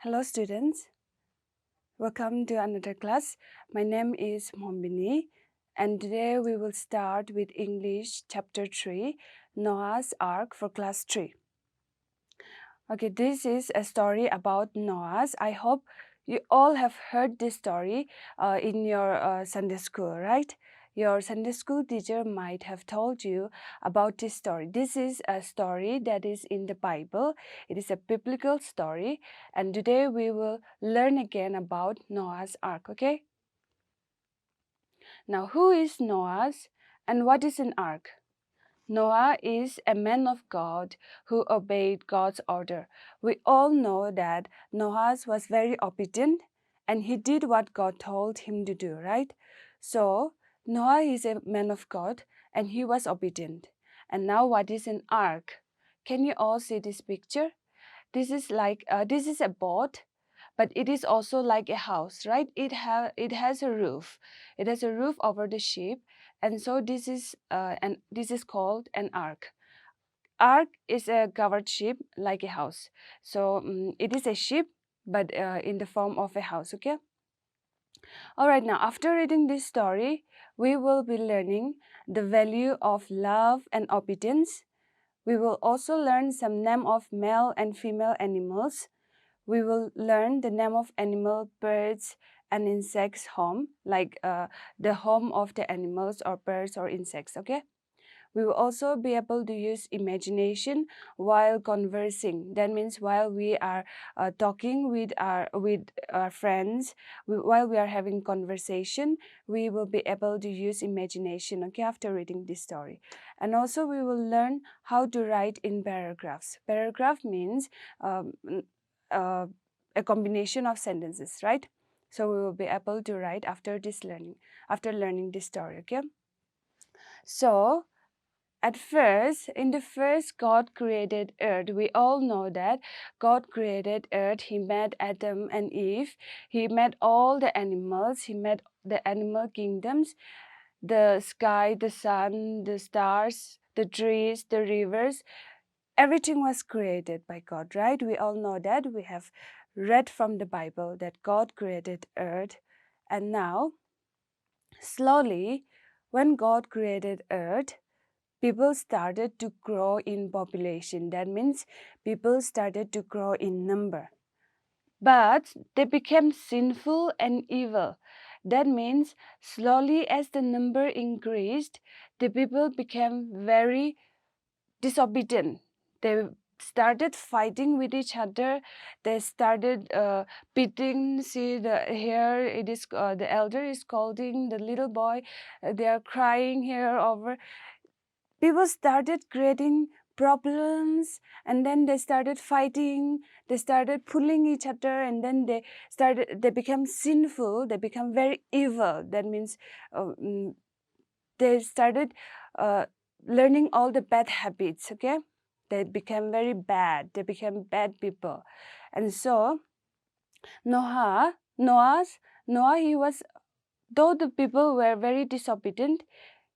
Hello students, welcome to another class. My name is Mombini and today we will start with English chapter 3, Noah's Ark for class 3. Okay, this is a story about Noah's. I hope you all have heard this story in your Sunday school, right? Your Sunday school teacher might have told you about this story. This is a story that is in the Bible. It is a biblical story. And today we will learn again about Noah's Ark, okay? Now, who is Noah's and what is an ark? Noah is a man of God who obeyed God's order. We all know that Noah was very obedient and he did what God told him to do, right? So, Noah is a man of God and he was obedient. And now what is an ark? Can you all see this picture? This is a boat, but it is also like a house, right? It has a roof. It has a roof over the ship, and so this is called an ark. Ark is a covered ship like a house. So it is a ship, but in the form of a house. Okay. All right. Now, after reading this story, we will be learning the value of love and obedience. We will also learn some name of male and female animals. We will learn the name of animal, birds, and insects home, like the home of the animals or birds or insects, okay? We will also be able to use imagination while conversing. That means while we are talking with our friends, while we are having conversation, we will be able to use imagination, okay, after reading this story. And also we will learn how to write in paragraphs. Paragraph means a combination of sentences, right? So we will be able to write after learning this story, okay? So in the first, God created earth. We all know that God created earth. He made Adam and Eve. He made all the animals. He made the animal kingdoms, the sky, the sun, the stars, the trees, the rivers. Everything was created by God, right? We all know that. We have read from the Bible that God created earth. And now, slowly, when God created earth, people started to grow in population. That means people started to grow in number. But they became sinful and evil. That means slowly as the number increased, the people became very disobedient. They started fighting with each other. They started beating. See, here it is. The elder is scolding the little boy. They are crying here over. People started creating problems, and then they started fighting. They started pulling each other, and then they became sinful. They become very evil. That means they started learning all the bad habits. Okay, they became very bad. They became bad people. And so Noah, he was, though the people were very disobedient,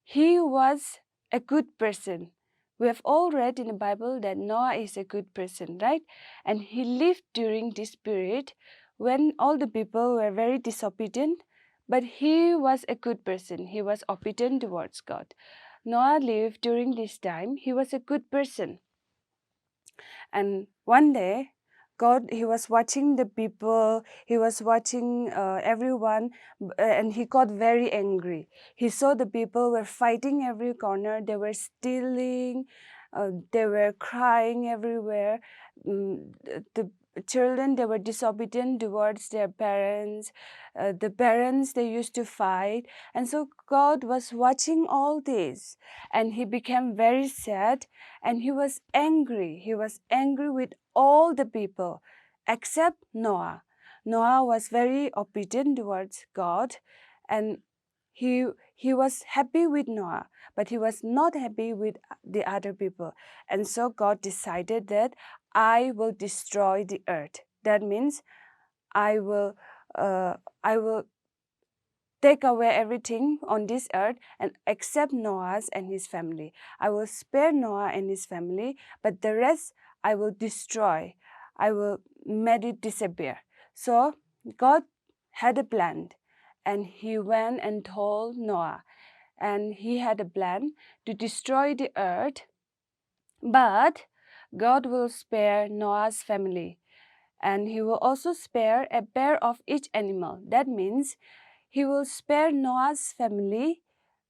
he was a good person. We have all read in the Bible that Noah is a good person, right? And he lived during this period when all the people were very disobedient, but he was a good person. He was obedient towards God. Noah lived during this time. He was a good person. And one day, he was watching the people, he was watching everyone, and he got very angry. He saw the people were fighting every corner, they were stealing, they were crying everywhere. The children, they were disobedient towards their parents. The parents, they used to fight. And so God was watching all this, and he became very sad, and he was angry. He was angry with all the people except Noah. Noah was very obedient towards God, and he was happy with Noah, but he was not happy with the other people. And so God decided that I will destroy the earth. That means I will take away everything on this earth and except Noah and his family. I will spare Noah and his family, but the rest I will destroy. I will made it disappear. So God had a plan, and he went and told Noah, and he had a plan to destroy the earth, but God will spare Noah's family, and he will also spare a pair of each animal. That means he will spare Noah's family,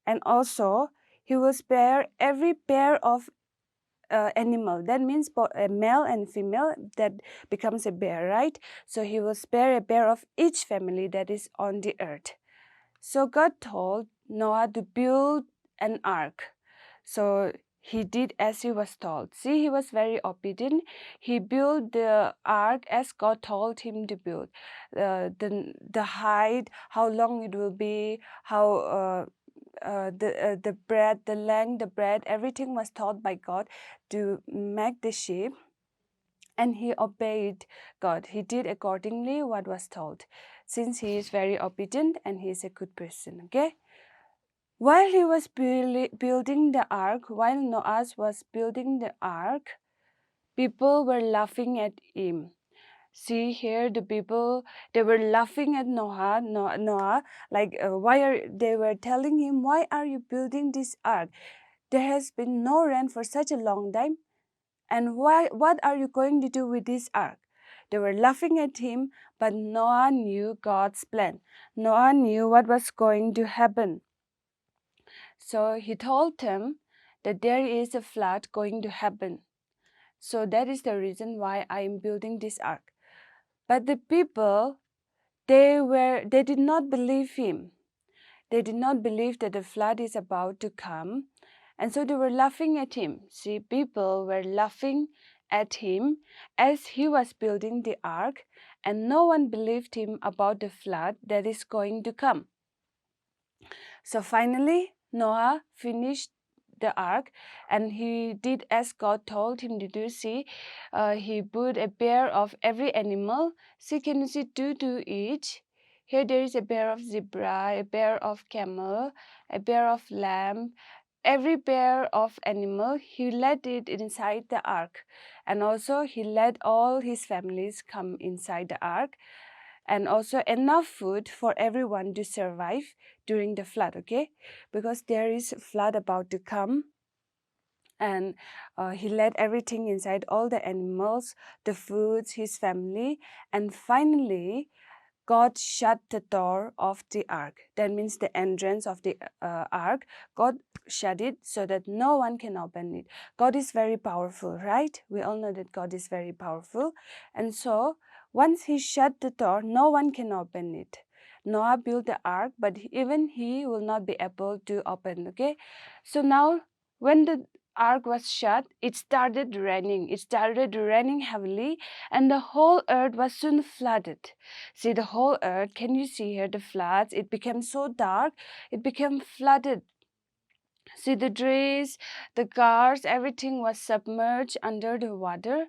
and also he will spare every pair of animal. That means a male and female, that becomes a bear, right? So he will spare a pair of each family that is on the earth. So God told Noah to build an ark. So he did as he was told. See, he was very obedient. He built the ark as God told him to build. The height, how long it will be, how the breadth, the length, the breadth, everything was taught by God to make the ship. And he obeyed God. He did accordingly what was told, since he is very obedient and he is a good person. Okay. While he was building the ark, while Noah was building the ark, people were laughing at him. See here, the people, they were laughing at Noah, like they were telling him, why are you building this ark? There has been no rain for such a long time, and what are you going to do with this ark? They were laughing at him, but Noah knew God's plan. Noah knew what was going to happen. So he told them that there is a flood going to happen. So that is the reason why I am building this ark. But the people, they did not believe him. They did not believe that the flood is about to come. And so they were laughing at him. See, people were laughing at him as he was building the ark, and no one believed him about the flood that is going to come. So finally, Noah finished the ark, and he did as God told him to do. See, he put a pair of every animal. See, can you see two each? Here there is a pair of zebra, a pair of camel, a pair of lamb. Every pair of animal, he let it inside the ark. And also he let all his families come inside the ark. And also enough food for everyone to survive during the flood, okay? Because there is a flood about to come. And he let everything inside, all the animals, the foods, his family. And finally, God shut the door of the ark. That means the entrance of the ark. God shut it so that no one can open it. God is very powerful, right? We all know that God is very powerful. And so once he shut the door, no one can open it. Noah built the ark, but even he will not be able to open, okay? So now when the ark was shut, it started raining. It started raining heavily, and the whole earth was soon flooded. See, the whole earth, can you see here the floods? It became so dark, it became flooded. See, the trees, the cars, everything was submerged under the water.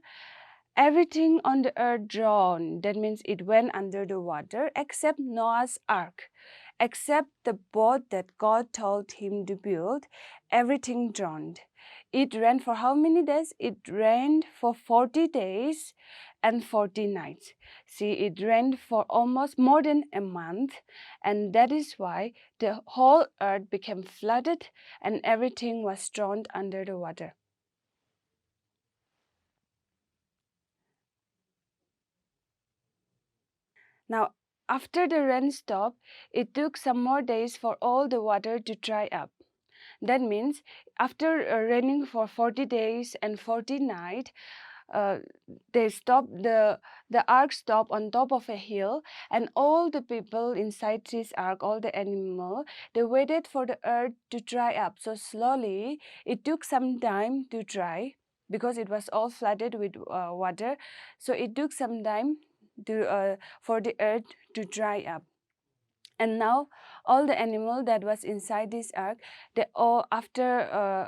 Everything on the earth drowned. That means it went under the water, except Noah's ark. Except the boat that God told him to build, everything drowned. It rained for how many days? It rained for 40 days and 40 nights. See, it rained for almost more than a month, and that is why the whole earth became flooded and everything was drowned under the water. Now, after the rain stopped, it took some more days for all the water to dry up. That means after raining for 40 days and 40 nights, they stopped, the ark stopped on top of a hill, and all the people inside this ark, all the animal, they waited for the earth to dry up. So slowly, it took some time to dry because it was all flooded with water. So it took some time for the earth to dry up. And now all the animal that was inside this ark, they all after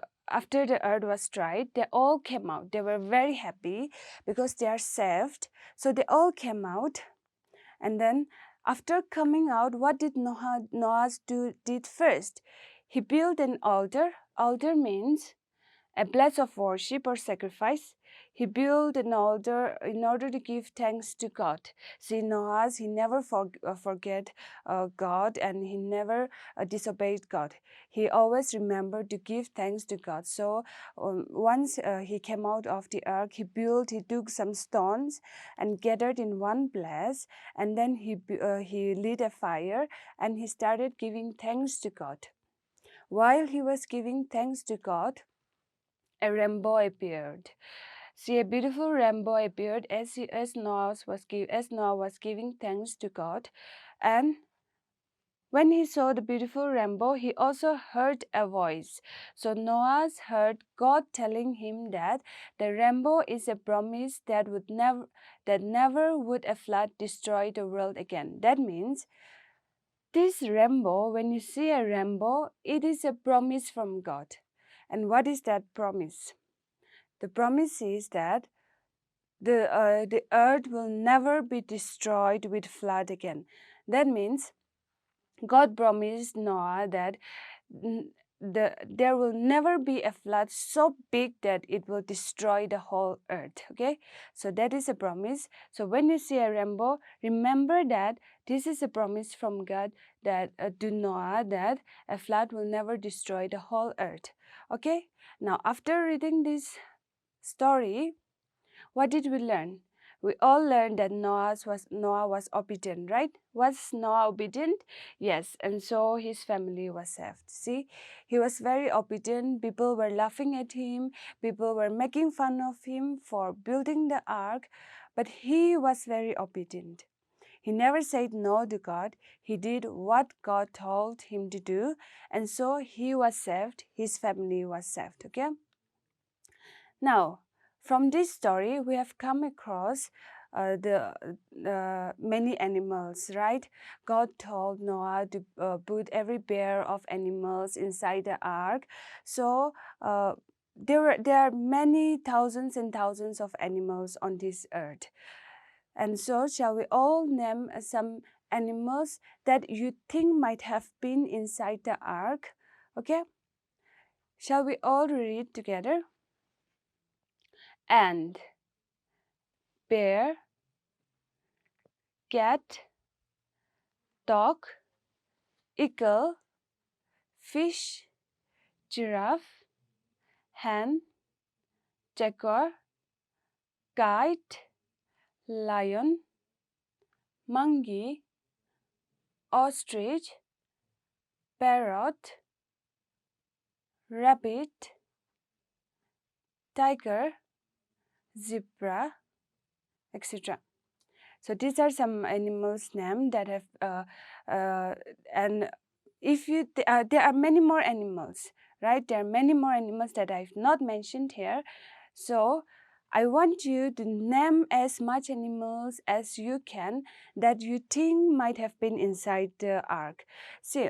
the earth was dried, they all came out. They were very happy because they are saved. So they all came out. And then after coming out, what did Noah did first? He built an altar. Altar means a place of worship or sacrifice. He built an altar in order to give thanks to God. See, Noah, he never forget God, and he never disobeyed God. He always remembered to give thanks to God. So once he came out of the ark, he took some stones and gathered in one place, and then he lit a fire and he started giving thanks to God. While he was giving thanks to God, a rainbow appeared. See, a beautiful rainbow appeared as Noah was giving thanks to God, and when he saw the beautiful rainbow, he also heard a voice. So Noah heard God telling him that the rainbow is a promise that never would a flood destroy the world again. That means this rainbow, when you see a rainbow, it is a promise from God. And what is that promise? The promise is that the earth will never be destroyed with flood again. That means God promised Noah that there will never be a flood so big that it will destroy the whole earth. Okay, so that is a promise. So when you see a rainbow, remember that this is a promise from God that to Noah that a flood will never destroy the whole earth. Okay, now after reading this story, what did we learn? We all learned that Noah was obedient, right? Was Noah obedient? Yes, and so his family was saved. See, he was very obedient. People were laughing at him. People were making fun of him for building the ark, but he was very obedient. He never said no to God. He did what God told him to do, and so he was saved. His family was saved. Okay. Now, from this story, we have come across the many animals, right? God told Noah to put every pair of animals inside the ark. So there are many thousands and thousands of animals on this earth. And so shall we all name some animals that you think might have been inside the ark? Okay? Shall we all read together? And bear, cat, dog, eagle, fish, giraffe, hen, jaguar, kite, lion, monkey, ostrich, parrot, rabbit, tiger, zebra, etc. So these are some animals' names that have, and if you there are many more animals, right? There are many more animals that I've not mentioned here. So I want you to name as much animals as you can that you think might have been inside the ark. See,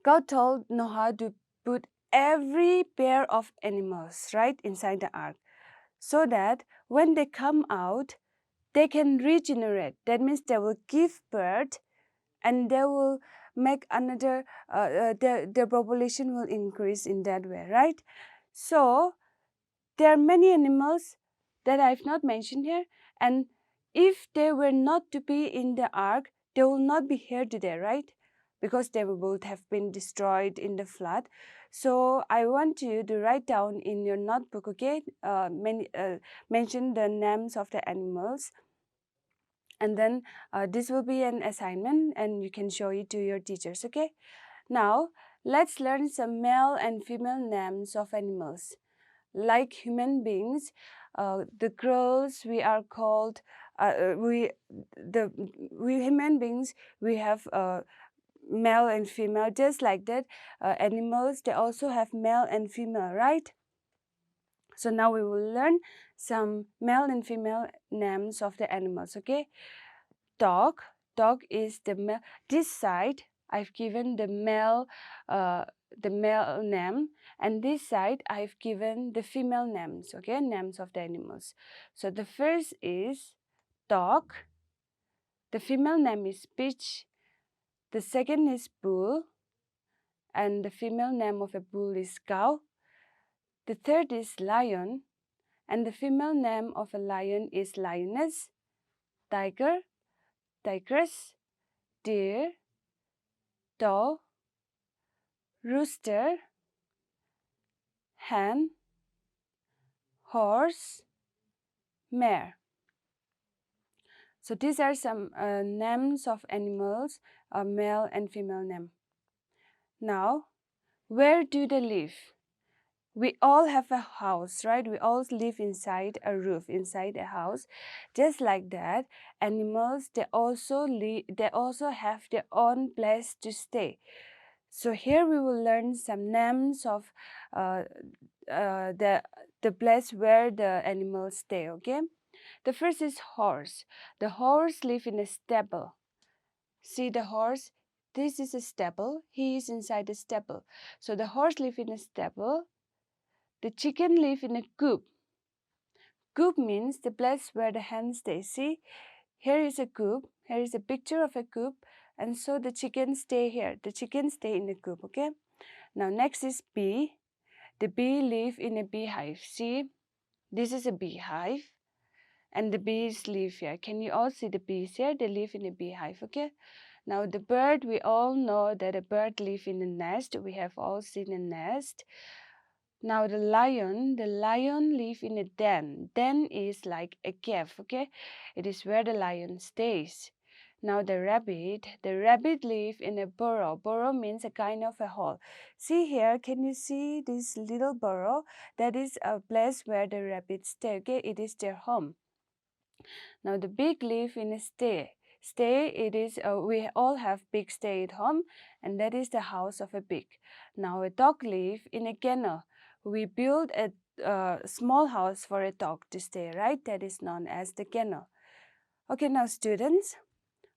God told Noah to put every pair of animals, right, inside the ark, so that when they come out, they can regenerate. That means they will give birth and they will make another, their population will increase in that way, right? So there are many animals that I've not mentioned here, and if they were not to be in the ark, they will not be here today, right? Because they would have been destroyed in the flood. So I want you to write down in your notebook, okay? Mention the names of the animals, and then this will be an assignment and you can show it to your teachers, okay? Now let's learn some male and female names of animals. Like human beings, the girls we are called we human beings, we have male and female. Just like that, animals, they also have male and female, right? So now we will learn some male and female names of the animals, okay? Dog. Dog is the male. This side I've given the male name, and this side I've given the female names, okay? Names of the animals. So the first is dog. The female name is bitch. The second is bull, and the female name of a bull is cow. The third is lion, and the female name of a lion is lioness, tiger, tigress, deer, doe, rooster, hen, horse, mare. So these are some names of animals, male and female name. Now, where do they live? We all have a house, right? We all live inside a roof, inside a house. Just like that, animals, they also have their own place to stay. So here we will learn some names of the place where the animals stay, okay? The first is horse. The horse live in a stable. See the horse? This is a stable. He is inside the stable. So the horse live in a stable. The chicken live in a coop. Coop means the place where the hen stays. See, here is a coop. Here is a picture of a coop. And so the chickens stay here. The chickens stay in the coop, okay? Now next is bee. The bee live in a beehive. See, this is a beehive. And the bees live here. Can you all see the bees here? They live in a beehive, okay? Now the bird, we all know that a bird live in a nest. We have all seen a nest. Now the lion live in a den. Den is like a cave, okay? It is where the lion stays. Now the rabbit live in a burrow. Burrow means a kind of a hole. See here, can you see this little burrow? That is a place where the rabbits stay, okay? It is their home. Now the pig live in a stay. Stay, it is, we all have pig stay at home, and that is the house of a pig. Now a dog live in a kennel. We build a small house for a dog to stay, right? That is known as the kennel. Okay, now students,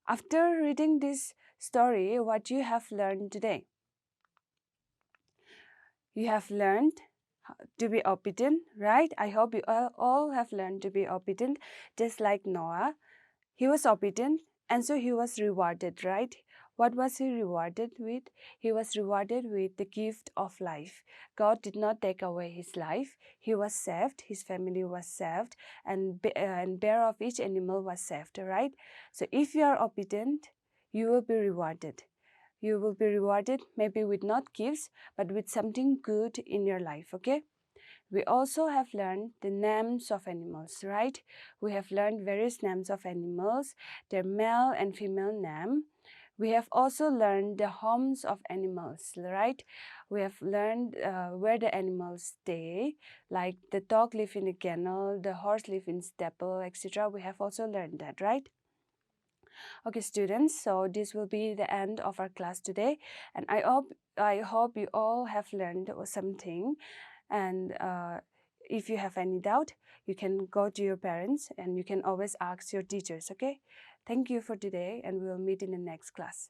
after reading this story, what you have learned today? You have learned to be obedient, right? I hope you all have learned to be obedient, just like Noah. He was obedient, and so he was rewarded, right? What was he rewarded with? He was rewarded with the gift of life. God did not take away his life. He was saved. His family was saved, and bear of each animal was saved, right? So if you are obedient, you will be rewarded. You will be rewarded maybe with not gifts, but with something good in your life, okay? We also have learned the names of animals, right? We have learned various names of animals, their male and female name. We have also learned the homes of animals, right? We have learned where the animals stay, like the dog live in a kennel, the horse live in stable, etc. We have also learned that, right? Okay, students, so this will be the end of our class today, and I hope you all have learned something. And if you have any doubt, you can go to your parents, and you can always ask your teachers, okay? Thank you for today, and we'll meet in the next class.